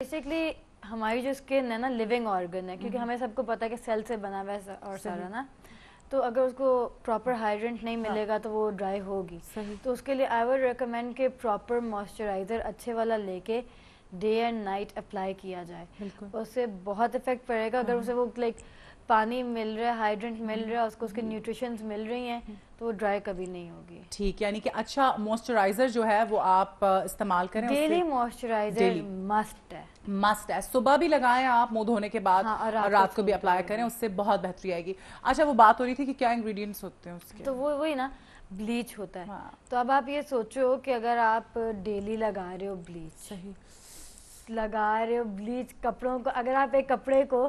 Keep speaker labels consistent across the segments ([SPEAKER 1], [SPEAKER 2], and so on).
[SPEAKER 1] Basically ہماری جو skin ہے نا لیونگ آرگن ہے, کیونکہ ہمیں سب کو پتا ہے کہ سیل سے بنا ہوا ہے اور سارا نا, تو اگر اس کو پراپر ہائیڈرنٹ نہیں ملے گا تو وہ ڈرائی ہوگی. تو اس کے لیے آئی وڈ ریکمینڈ کہ پراپر موئسچرائزر اچھے والا لے کے ڈے اینڈ نائٹ اپلائی کیا جائے, اس سے بہت افیکٹ پڑے گا. اگر اسے وہ لائک پانی مل رہا ہے, ہائیڈرنٹ مل رہا ہے, اس کو اس کے نیوٹریشنز مل رہی ہیں, تو وہ ڈرائی کبھی نہیں ہوگی.
[SPEAKER 2] ٹھیک, یعنی کہ اچھا موئسچرائزر جو ہے وہ آپ استعمال کریں.
[SPEAKER 1] ڈیلی موئسچرائزر مسٹ ہے,
[SPEAKER 2] مسٹ ہے. صبح بھی لگائیں آپ منہ دھونے کے بعد, اور رات کو بھی اپلائی کریں, اس سے بہت بہتری آئے گی. اچھا وہ بات ہو رہی تھی کہ کیا انگریڈینٹس ہوتے ہیں اس کے,
[SPEAKER 1] تو وہی نا بلیچ ہوتا ہے. تو اب آپ یہ سوچو کہ اگر آپ ڈیلی لگا رہے ہو بلیچ, لگا رہے ہو بلیچ کپڑوں کو, اگر آپ ایک کپڑے کو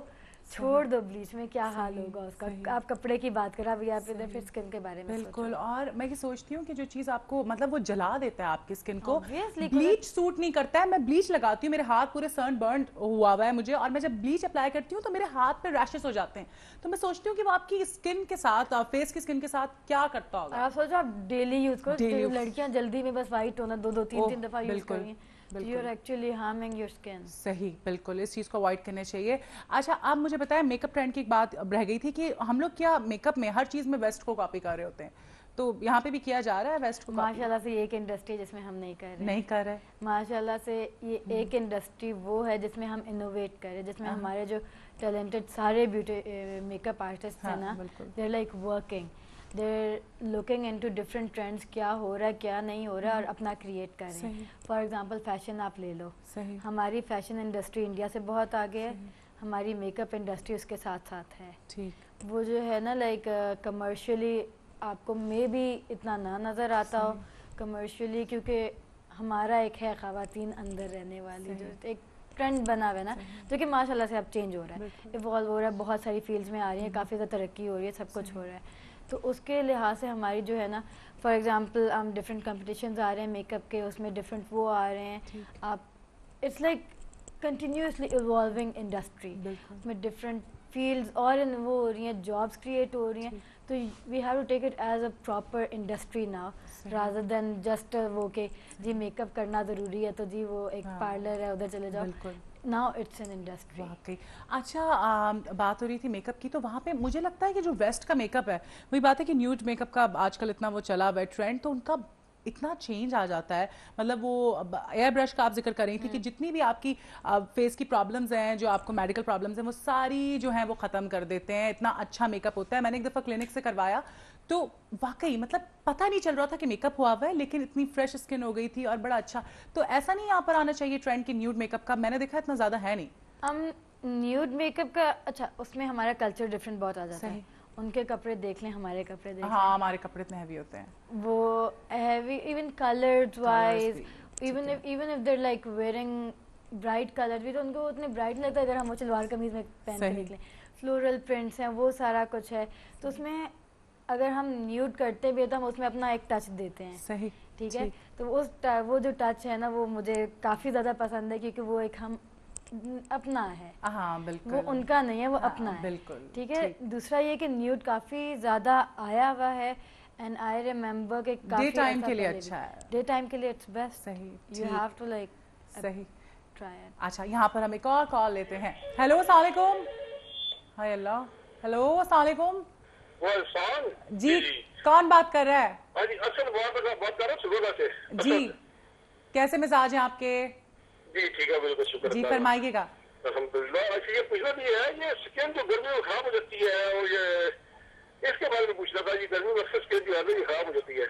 [SPEAKER 1] چھوڑ دو بلیچ میں, کیا حال ہوگا اس کا. آپ کپڑے کی بات کریں, اب آپ ادھر پھر اسکن کے بارے میں
[SPEAKER 2] بالکل. اور میں یہ سوچتی ہوں کہ جو چیز آپ کو مطلب وہ جلا دیتا ہے آپ کی اسکن کو, بلیچ سوٹ نہیں کرتا ہے. میں بلیچ لگاتی ہوں, میرے ہاتھ پورے سن برنڈ ہوا ہے مجھے, اور میں جب بلیچ اپلائی کرتی ہوں تو میرے ہاتھ پہ ریشز ہو جاتے ہیں. تو میں سوچتی ہوں کہ وہ آپ کی اسکن کے ساتھ, فیس کی اسکن کے ساتھ کیا کرتا ہوگا.
[SPEAKER 1] آپ سوچو آپ ڈیلی یوز کرو, لڑکیاں جلدی میں بس وائٹ ہونا 2-3 دفعہ یوز کر رہی ہیں, you are actually harming your skin.
[SPEAKER 2] صحیح, بالکل, اس چیز کو اوائڈ کرنا چاہیے. اچھا آپ مجھے بتائیں, میک اپ ٹرینڈ کی ایک بات رہ گئی تھی کہ ہم لوگ کیا میک اپ میں ہر چیز میں ویسٹ کو کاپی کر رہے ہوتے ہیں, تو یہاں پہ بھی کیا جا رہا ہے ویسٹ کو؟
[SPEAKER 1] ماشاء اللہ سے یہ ایک انڈسٹری جس میں ہم نہیں کر رہے. ماشاء اللہ سے یہ ایک انڈسٹری وہ ہے جس میں ہم انوویٹ کر رہے, جس میں ہمارے جو ٹیلنٹڈ سارے بیوٹی میک اپ آرٹسٹ ہیں نا, they are like working, they are looking into different trends, کیا ہو رہا ہے کیا نہیں ہو رہا ہے, اور اپنا کریٹ کر رہے ہیں. فار ایگزامپل فیشن آپ لے لو, ہماری فیشن انڈسٹری انڈیا سے بہت آگے ہے, ہماری میک اپ انڈسٹری اس کے ساتھ ساتھ ہے. وہ جو ہے نا لائک کمرشلی آپ کو مے بھی اتنا نہ نظر آتا ہو کمرشلی, کیونکہ ہمارا ایک ہے خواتین اندر رہنے والی جو ایک ٹرینڈ بنا ہوا ہے نا, جو کہ ماشاء اللہ سے اب چینج ہو رہا ہے, ایوالو ہو رہا ہے, بہت ساری فیلڈز میں آ رہی ہیں, کافی زیادہ ترقی ہو رہی ہے, سب کچھ ہو رہا ہے. تو اس کے لحاظ سے ہماری جو ہے نا, فار ایگزامپل ہم ڈفرینٹ کمپٹیشنز آ رہے ہیں میک اپ کے, اس میں ڈفرینٹ وہ آ رہے ہیں, آپ it's like continuously evolving industry, اس میں ڈفرینٹ فیلڈز اور وہ ہو رہی ہیں, جابس کریٹ ہو رہی ہیں. تو we have to take it as a proper industry now, rather than just وہ کہ جی میک اپ کرنا ضروری ہے تو جی وہ ایک پارلر ہے ادھر چلے جاؤ. Now it's an industry.
[SPEAKER 2] واقعی. اچھا بات ہو رہی تھی میک اپ کی, تو وہاں پہ مجھے لگتا ہے کہ جو ویسٹ کا میک اپ ہے, وہی بات ہے کہ نیوڈ میک اپ کا آج کل اتنا وہ چلا ہوا ہے ٹرینڈ, تو ان کا اتنا چینج آ جاتا ہے. مطلب وہ ایئر برش کا آپ ذکر کر رہی تھی کہ جتنی بھی آپ کی فیس کی پرابلمز ہیں, جو آپ کو میڈیکل پرابلمز ہیں, وہ ساری جو ہیں وہ ختم کر دیتے ہیں. اتنا اچھا میک اپ ہوتا ہے. میں نے ایک دفعہ کلینک سے کروایا تو واقعی مطلب پتہ نہیں چل رہا تھا کہ میک اپ ہوا ہوا ہے, لیکن اتنی فریش اسکن ہو گئی تھی اور بڑا اچھا. تو ایسا نہیں یہاں پر آنا چاہیے ٹرینڈ کی نیوڈ میک اپ کا, میں نے دیکھا اتنا زیادہ ہے نہیں.
[SPEAKER 1] نیوڈ میک اپ کا اچھا اس میں ہمارا کلچر ڈفرینٹ بہت آ جاتا ہے. ان کے کپڑے دیکھ لیں, ہمارے کپڑے دیکھ لیں.
[SPEAKER 2] ہاں ہمارے کپڑے اتنے ہیوی ہوتے ہیں,
[SPEAKER 1] وہ heavy, even colours wise, even if they like wearing bright colour بھی, تو ان کو اتنے برائٹ لگتا ہے. اگر ہم وہ شلوار قمیض میں پہن کے نکلیں, فلورل پرنٹس ہیں, وہ سارا کچھ ہے. تو اس میں اگر ہم نیوڈ کرتے بھی تو ہم اس میں اپنا ایک ٹچ دیتے ہیں.
[SPEAKER 2] صحیح,
[SPEAKER 1] ٹھیک ہے. تو وہ جو ٹچ ہے نا, وہ مجھے کافی زیادہ پسند ہے, کیونکہ وہ ایک ہم اپنا ہے.
[SPEAKER 2] ہاں بالکل,
[SPEAKER 1] وہ ان کا نہیں ہے, وہ اپنا ہے.
[SPEAKER 2] بالکل
[SPEAKER 1] ٹھیک ہے. دوسرا یہ کہ نیوڈ کافی زیادہ آیا ہوا ہے, اینڈ آئی ریممبر کہ
[SPEAKER 2] ڈے ٹائم کے لیے اچھا ہے,
[SPEAKER 1] ڈے ٹائم کے لیے اٹس بیسٹ.
[SPEAKER 2] صحیح,
[SPEAKER 1] یو ہیو ٹو لائک
[SPEAKER 2] صحیح
[SPEAKER 1] ٹرائی اٹ.
[SPEAKER 2] اچھا یہاں پر ہم ایک اور کال لیتے ہیں. ہیلو السلام علیکم. ہائے اللہ, ہیلو السلام علیکم. جی کون بات کر رہا ہے؟
[SPEAKER 3] بات کر رہا ہوں سگولا سے.
[SPEAKER 2] جی کیسے مزاج ہیں آپ کے؟
[SPEAKER 3] جی ٹھیک ہے, بالکل شکر.
[SPEAKER 2] جی فرمائیے گا.
[SPEAKER 3] الحمدللہ. اچھا یہ پوچھنا بھی ہے, یہ اسکن جو گرمی میں خراب ہو جاتی ہے, اور یہ اس کے بارے میں پوچھنا تھا. یہ گرمی میں اکثر اسکن جو ہے نا یہ خراب ہو جاتی ہے.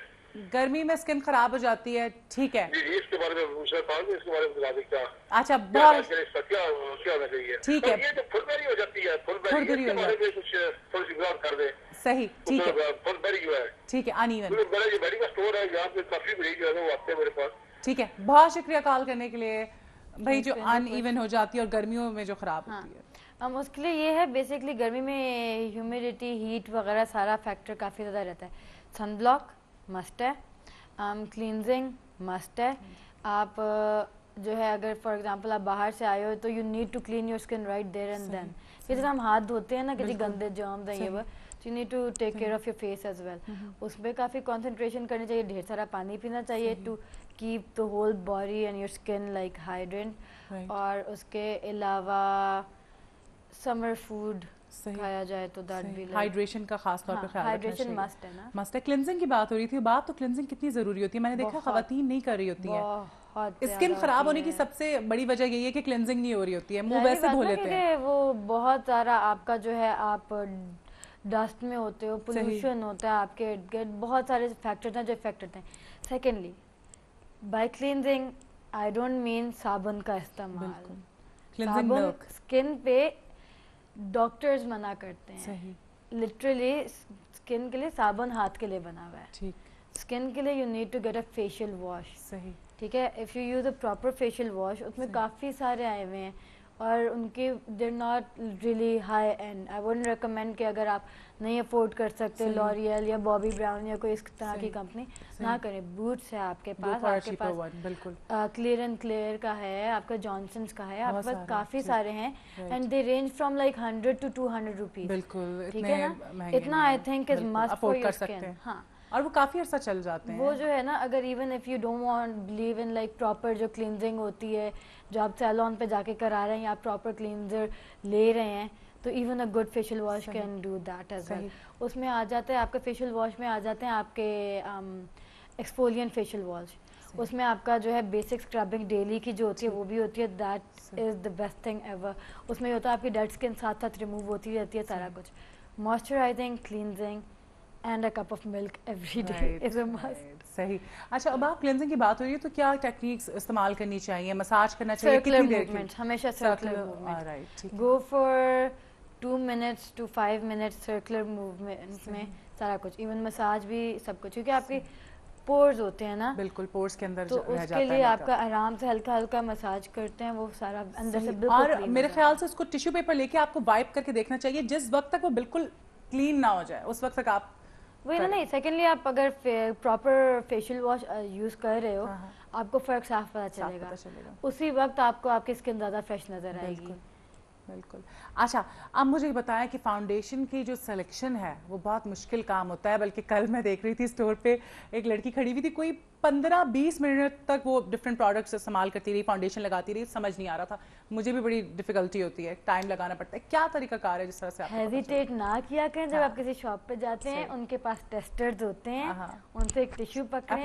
[SPEAKER 2] گرمی میں اسکن خراب ہو جاتی ہے, ٹھیک ہے.
[SPEAKER 3] جی اس کے بارے میں پوچھنا تھا, اس کے بارے میں بتا دیں کیا.
[SPEAKER 2] اچھا بہت
[SPEAKER 3] کیا ہونا چاہیے.
[SPEAKER 2] ٹھیک ہے.
[SPEAKER 3] یہ جو فل بیری ہو جاتی ہے, فل بیری, اس کے بارے میں کچھ تھوڑی سی وضاحت کر دیں.
[SPEAKER 2] صحیح, ٹھیک ہے.
[SPEAKER 3] فل بیری جو ہے,
[SPEAKER 2] ٹھیک ہے, ان ایون.
[SPEAKER 3] میرا جو بیری کا اسٹور ہے یہاں پہ کافی بڑی جو ہے وہ آتے ہیں میرے پاس.
[SPEAKER 2] ٹھیک ہے, بہت شکریہ کال کرنے کے لیے. بھائی جو ان ایون ہو جاتی ہے اور گرمیوں میں جو خراب ہوتی ہے,
[SPEAKER 1] اس کے لیے یہ ہے بیسکلی گرمی میں ہیومیڈیٹی, ہیٹ وغیرہ سارا فیکٹر کافی زیادہ رہتا ہے. سن بلاک مسٹ ہے, کلینزنگ مسٹ ہے. آپ جو ہے اگر فار ایگزامپل آپ باہر سے آئے ہو تو you need to clean your skin right there and then. جیسے ہم ہاتھ دھوتے ہیں نا کہ جی گندے جرمز ہیں یہ وہ, you need to take care of your face as well. اس پہ کافی کانسنٹریشن کرنی چاہیے, ڈھیر سارا پانی پینا چاہیے to keep the whole body and your skin like hydrant. اور اس کے علاوہ summer food کھایا جائے تو دیٹ بھی
[SPEAKER 2] ہائیڈریشن کا خاص طور پہ خیال رکھنا چاہیے.
[SPEAKER 1] ہائیڈریشن مسٹ ہے نا.
[SPEAKER 2] مسٹ ہے. کلینزنگ کی بات ہو رہی تھی, بات تو کلینزنگ کتنی ضروری ہوتی ہے. میں نے دیکھا خواتین نہیں کر رہی ہوتی ہیں. اسکن خراب ہونے کی سب سے بڑی وجہ یہی ہے کہ کلینزنگ نہیں ہو رہی ہوتی ہے, منہ ویسے دھو لیتے ہیں.
[SPEAKER 1] وہ بہت سارا آپ کا جو ہے آپ ڈسٹ میں ہوتے ہو, پولوشن ہوتا ہے آپ کے ارد گرد, بہت سارے فیکٹرز ہیں جو افیکٹ ہوتے ہیں. Secondly by cleansing I don't mean صابن کا استعمال. صابن اسکن پہ ڈاکٹرز منع کرتے ہیں. لٹرلی اسکن کے لیے صابن ہاتھ کے لیے بنا ہوا ہے. اسکن کے لیے you need to get a facial wash. ٹھیک ہے, if you use a proper facial wash, اس میں کافی سارے آئے ہوئے ہیں اور ان کی they're not really high end. I wouldn't recommend کہ اگر آپ نہیں افورڈ کر سکتے لوریل یا بابی براؤن یا کوئی اس طرح کی کمپنی, نہ کریں. بوٹس ہے آپ کے پاس, آپ کے پاس کلیئر اینڈ کلیئر کا ہے, آپ کا جانسنس کا ہے, آپ کے پاس کافی سارے ہیں and they range from like 100 to 200 rupees. ٹھیک ہے نا, اتنا I think is must for your skin. ہاں,
[SPEAKER 2] اور وہ کافی عرصہ چل جاتے ہیں.
[SPEAKER 1] وہ جو ہے نا, اگر even if you don't want believe in like proper جو کلینزنگ ہوتی ہے جو آپ سیلون پہ جا کے کرا رہے ہیں یا آپ پراپر کلینزر لے رہے ہیں, تو even a good facial wash can do that as well. اس میں آ جاتے ہیں آپ کے فیشیل واش میں آ جاتے ہیں آپ کے ایکسفولینٹ فیشیل واش. اس میں آپ کا جو ہے بیسک اسکربنگ ڈیلی کی جو ہوتی ہے وہ بھی ہوتی ہے. That is the best thing ever. اس میں یہ ہوتا ہے آپ کی ڈیڈ اسکن ساتھ ساتھ ریموو ہوتی رہتی ہے سارا کچھ. Moisturising, cleansing and a cup of milk every day is a must.
[SPEAKER 2] صحیح. اچھا, اب آپ کلینزنگ کی بات ہو رہی ہے تو کیا ٹیکنیکس استعمال کرنی چاہیے؟ مساج کرنا چاہیے کتنی دیر کی؟
[SPEAKER 1] ہمیشہ circular movement. Go for 2 minutes to 5 minutes circular movement میں سارا کچھ, ایون مساج بھی سب کچھ, کیونکہ آپ کے پورز ہوتے ہیں نا,
[SPEAKER 2] بالکل پورز کے اندر,
[SPEAKER 1] تو اس کے لیے آپ کا آرام سے ہلکا ہلکا مساج کرتے ہیں, وہ سارا اندر سے بالکل.
[SPEAKER 2] اور میرے خیال سے اس کو ٹیشو پیپر لے کے آپ کو وائپ کر کے دیکھنا چاہیے جس وقت تک وہ بالکل کلین نہ ہو جائے, اس وقت تک آپ
[SPEAKER 1] وہی نا. نہیں, سیکنڈلی آپ اگر پراپر فیشیل واش یوز کر رہے ہو, آپ کو فرق صاف پتہ چلے گا. اسی وقت آپ کو آپ کی اسکن زیادہ فریش نظر آئے گی.
[SPEAKER 2] بالکل. اچھا, اب مجھے بتایا کہ فاؤنڈیشن کی جو سلیکشن ہے وہ بہت مشکل کام ہوتا ہے, بلکہ کل میں دیکھ رہی تھی اسٹور پہ ایک لڑکی کھڑی ہوئی تھی, کوئی 15-20 منٹ تک وہ ڈفرینٹ پروڈکٹس استعمال کرتی رہی, فاؤنڈیشن لگاتی رہی, سمجھ نہیں آ رہا تھا. مجھے بھی بڑی ڈیفیکلٹی ہوتی ہے, ٹائم لگانا پڑتا ہے. کیا طریقہ کار ہے جس طرح سے آپ
[SPEAKER 1] ہیزیٹیٹ نہ کیا کریں جب آپ کسی شاپ پہ جاتے ہیں, ان کے پاس ٹیسٹرز ہوتے ہیں, ان سے ایک ٹیشو پکڑیں,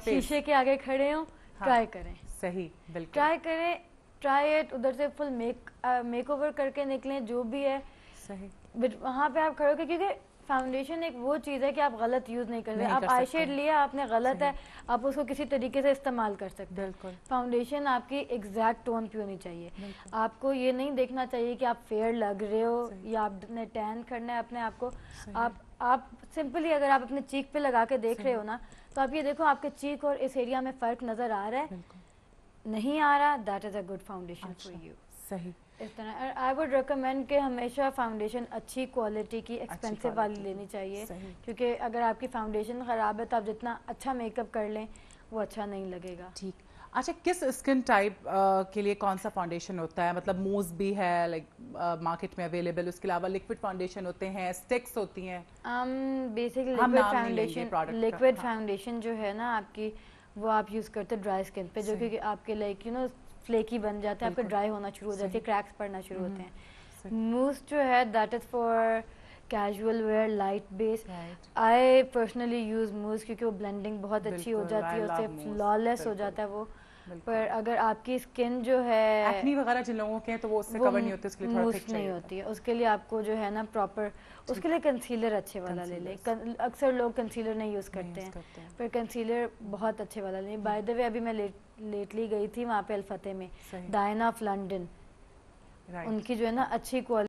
[SPEAKER 1] شیشے کے آگے کھڑے ہوں, ٹرائی کریں.
[SPEAKER 2] صحیح, بالکل
[SPEAKER 1] ٹرائی کریں, ٹرائی اٹ, ادھر سے فل میک اوور کر کے نکلیں جو بھی ہے.
[SPEAKER 2] صحیح.
[SPEAKER 1] وہاں پہ آپ کھڑے ہو کے, کیونکہ فاؤنڈیشن ایک وہ چیز ہے کہ آپ غلط یوز نہیں کر رہے. آپ آئی شیڈ لیا, آپ نے غلط ہے, آپ اس کو کسی طریقے سے استعمال کر سکتے ہیں. فاؤنڈیشن آپ کی ایگزیکٹ ٹون پہ ہونی چاہیے. آپ کو یہ نہیں دیکھنا چاہیے کہ آپ فیئر لگ رہے ہو یا آپ نے ٹین کرنا ہے اپنے آپ کو. آپ سمپلی اگر آپ اپنے چیک پہ لگا کے دیکھ رہے ہو نا, تو آپ یہ دیکھو آپ کے چیک اور اس ایریا میں فرق نظر آ رہا ہے, نہیں آ رہا, that is a good foundation for you.
[SPEAKER 2] صحیح.
[SPEAKER 1] اس طرح آئی ووڈ ریکمینڈ کہ ہمیشہ فاؤنڈیشن اچھی کوالٹی کی ایکسپینسو والی لینی چاہیے, کیونکہ اگر آپ کی فاؤنڈیشن خراب ہے تو آپ جتنا اچھا میک اپ کر لیں وہ اچھا نہیں لگے گا.
[SPEAKER 2] ٹھیک. اچھا, کس اسکن ٹائپ کے لیے کون سا فاؤنڈیشن ہوتا ہے؟ مطلب موز بھی ہے لائک مارکیٹ میں اویلیبل, اس کے علاوہ لکوڈ فاؤنڈیشن ہوتے ہیں, اسٹکس ہوتی ہیں.
[SPEAKER 1] بیسکلی لکوڈ فاؤنڈیشن جو ہے نا آپ کی, وہ آپ یوز کرتے ڈرائی اسکن پہ, جو کہ آپ کے لائک یو نو فلیکی بن جاتے ہیں, آپ کا ڈرائی ہونا شروع ہو جاتی ہے, کریکس پڑنا شروع ہوتے ہیں. موز جو ہے that is for casual wear, light base. I personally use mousse کیونکہ وہ بلینڈنگ بہت اچھی ہو جاتی ہے, اس سے فلالیس ہو جاتا ہے وہ. پر اگر آپ کی اسکن جو ہے
[SPEAKER 2] ایکنی وغیرہ جن لوگوں کے ہیں تو وہ اس سے کور نہیں ہوتی, اس کے لیے تھوڑا تھک
[SPEAKER 1] نہیں ہوتی ہے, اس کے لیے آپ کو جو ہے نا پراپر, اس کے لیے کنسیلر اچھے والا لے لیں. اکثر لوگ کنسیلر نہیں یوز کرتے ہیں, پر کنسیلر بہت اچھے والا لیں. بائی دا وے ابھی میں لیٹلی گئی تھی وہاں پہ الفتح میں, ڈائنا آف لنڈن, ان کی جو ہے نا اچھی کوالٹی